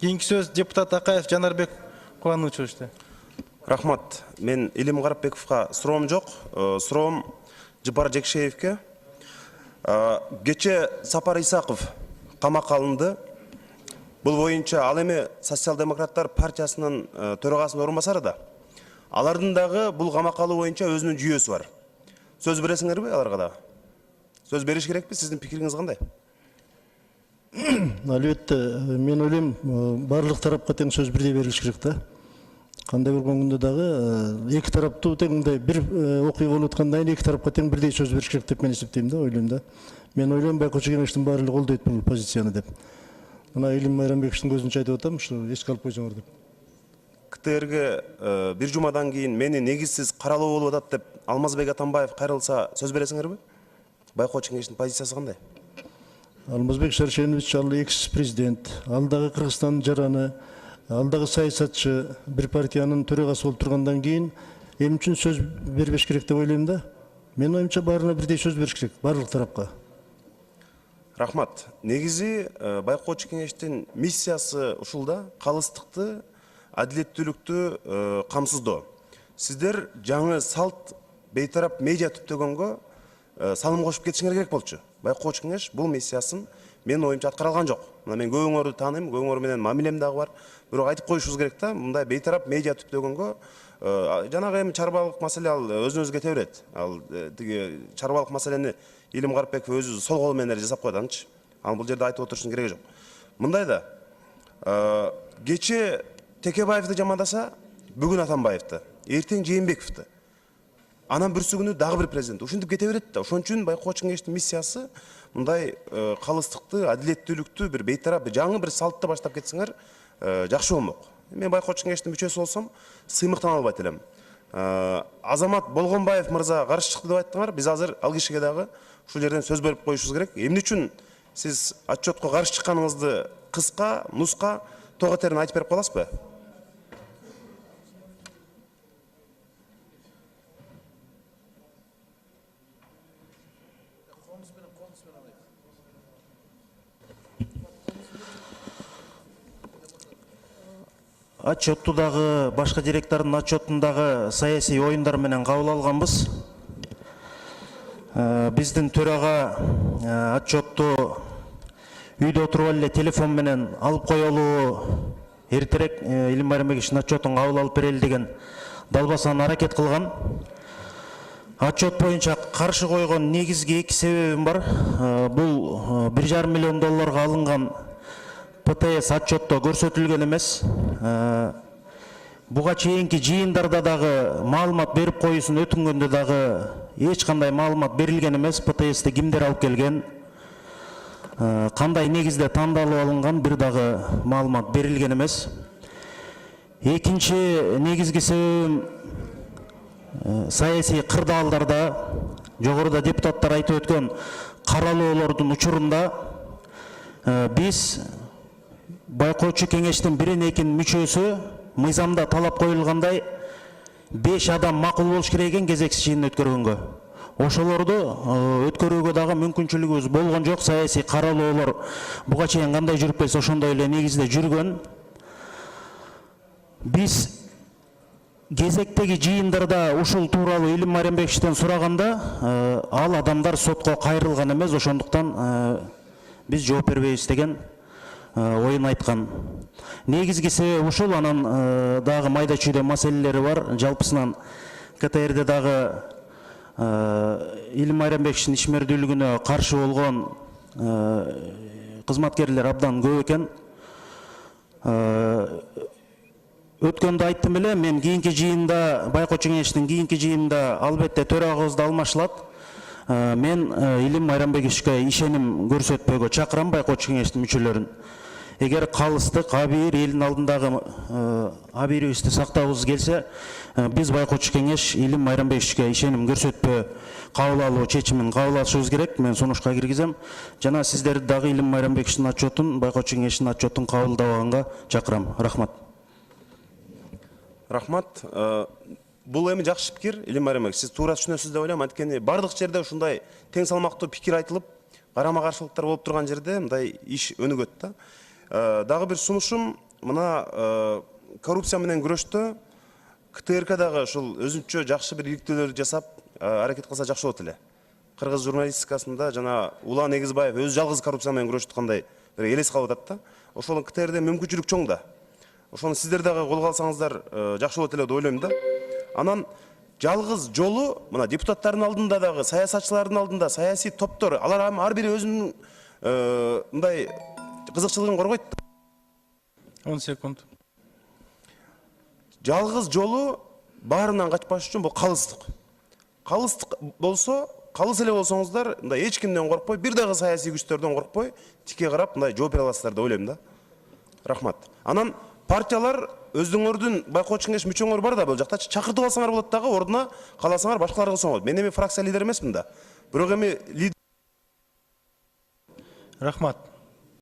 Кийинки сөз депутат Акаев Жанарбек Кубанычевичте. Рахмат. Мен Илим Карапбековка суроом жок. Суроом Жапар Жекшеевке. Кече Сапар Исаков камакка алынды. Бул боюнча ал эми Социал-демократтар партиясынын төрагасынын орун басары да. Алардын дагы бул камакка алуу боюнча өзүнүн жүйөсү бар. Сөз бересиңерби аларга да? Сөз бериш керекпи? Сиздин пикириңиз кандай? Албетте, мен ойлойм, барлык тарапка тең сөз бирдей берилиш керек да. Кандай болгон күндө дагы эки тараптуу тең мындай бир окуя болуп аткандан кийин эки тарапка тең бирдей сөз бериш керек деп мен эсептейм да, ойлойм да. Мен ойлойм, Байкоочу Кеңештин баары эле колдойт бул позицияны деп. Мына Илим Майрамбековичтин көзүнчө айтып атам, ушу эске алып койсоңор деп. КТРге бир жумадан кийин мени негизсиз каралоо болуп атат деп Алмазбек Атамбаев кайрылса сөз бересиңерби? Байкоочу Кеңештин позициясы кандай? Алмазбек Шаршенович ал экс-президент, ал дагы Кыргызстандын жараны, ал дагы саясатчы, бир партиянын төрагасы болуп тургандан кийин эмне үчүн сөз бербеш керек деп ойлойм да. Мен оюмча баарына бирдей сөз бериш керек, барлык тарапка. Рахмат. Негизи Байкоочу Кеңештин миссиясы ушул да, калыстыкты, адилеттүүлүктү камсыздоо. Сиздер жаңы салт бейтарап медиа түптөгөнгө салым кошуп кетишиңер керек болчу. Байкоочу Кеңеш бул миссиясын мен оюмча аткара алган жок. Мына мен көбүңөрдү тааныйм, көбүңөр менен мамилем дагы бар. Бирок айтып коюшубуз керек да, мындай бейтарап медиа түптөгөнгө жанагы эми чарбалык маселе ал өзүнүзгө кете берет. Ал тиги чарбалык маселени Илим Карапбеков өзү сол колу менен жасап койду анчы. Ал бул жерде айтып отурушунун кереги жок. Мындай да кече Текебаевди жамандаса, бүгүн Атамбаевди, эртең Жээнбековди. Анан бүрсүгүнү дагы бир президент. Ушинтип кете берет да. Ошон үчүн Байкоочу Кеңештин миссиясы мындай калыстыкты, адилеттүүлүктү бир бейтарап жаңы бир салтты баштап кетсеңер жакшы болмок. Мен Байкоочу Кеңештин мүчөсү болсом, сыймыктан албайт элем. Азамат Болгонбаев мырза каршы чыкты деп айттыңар. Биз азыр ал кишиге дагы ушул жерден сөз берип коюшубуз керек. Эмне үчүн сиз отчетко каршы чыкканыңызды кыска, нуска, тога терин айтып берип каласызбы? Отчетту дагы башка директордун отчетундагы саясий оюндар менен кабыл алганбыз. Биздин төрага отчетту үйдө отуруп эле телефон менен алып коелуу эртерээк Илим Майрамбековичтин отчетун кабыл алып берели деген далбасаны аракет кылган. Отчет боюнча каршы койгон негизги эки себебим бар. Бул 1,5 миллион долларга алынган ПТС отчетто көрсөтүлгөн эмес. Буга чейинки жыйындарда дагы маалымат берип коюусун өтүнгөндө дагы эч кандай маалымат берилген эмес. ПТСти кимдер алып келген, кандай негизде тандалып алынган бир дагы маалымат берилген эмес. Экинчи негизги себебим саясий кырдаалдарда жогоруда депутаттар айтып өткөн каралоолордун учурунда биз Байкоочу Кеңештин бирин-экин мүчөсү мыйзамда талап коюлгандай 5 адам макул болуш керек экен кезексиз жыйын өткөргөнгө. Ошолорду өткөрүүгө дагы мүмкүнчүлүгүбүз болгон жок. Саясий каралоолор буга чейин кандай жүрүп келсе ошондой эле негизде жүргөн. Биз кезектеги жыйындарда ушул тууралуу Илим Майрамбековичтен сураганда ал адамдар сотко кайрылган эмес, ошондуктан биз жооп бербейбиз деген оюн айткан. Негизги себеби ушул. Анан дагы майда чүйдө маселелери бар. Жалпысынан КТРде дагы Илим Майрамбековичтин ишмердүүлүгүнө каршы болгон кызматкерлер абдан көп экен. Өткөндө айттым эле, мен кийинки жыйында, Байкоочу Кеңештин кийинки жыйында албетте төрагыбызды алмашылат. Мен Илим Майрамбековичке ишеним көрсөтпөгө чакырам Байкоочу Кеңештин мүчөлөрүн. Эгер калыстык, абийир, элдин алдындагы абийирибизди сактагыбыз келсе, биз Байкоочу Кеңеш Илим Майрамбековичке ишеним көрсөтпөө кабыл алуу чечимин кабыл алышыбыз керек. Мен сунушка киргизем. Жана сиздерди дагы Илим Майрамбековичтин отчетун, Байкоочу Кеңештин отчетун кабылдабаганга чакырам. Рахмат. Рахмат. Бул эми жакшы пикир, Илим Майрамбекович. Сиз туура түшүнөсүз деп ойлойм. Анткени бардык жерде ушундай тең салмактуу пикир айтылып, карама каршылыктар болуп турган жерде мындай иш өнүгөт да. Дагы бир сунушум, мына коррупция менен күрөштө КТРК-дагы ушул өзүнчө жакшы бир иликтөөлөрдү жасап аракет кылса жакшы болот эле. Кыргыз журналистикасында жана Улан Эгизбаев өзү жалгыз коррупция менен күрөшүп аткандай бир элес калып атат да. Ошол КТРде мүмкүнчүлүк чоң да. Ошону сиздер дагы колго алсаңыздар жакшы болот эле деп ойлойм да. Анан жалгыз жолу мына депутаттардын алдында дагы, саясатчылардын алдында саясий топтор, алар ар бири өзүнүн мындай кызыкчылыгын коргойт. 10 секунд. Жалгыз жолу баарынан качпаш үчүн бул калыстык. Калыстык болсо, калыс эле болсоңуздар, мындай эч кимден коркпой, бир дагы саясий күчтөрдөн коркпой, тике карап мындай жооп бере аласыздар деп ойлойм да. Рахмат. Анан партиялар өздүңөрдүн байкоочу кеңеш мүчөңөр бар да бул жакта, чакыртып алсаңар болот дагы, ордуна кааласаңар башкалар кылса болот. Мен эми фракция лидери эмесмин да. Бирок эми Рахмат.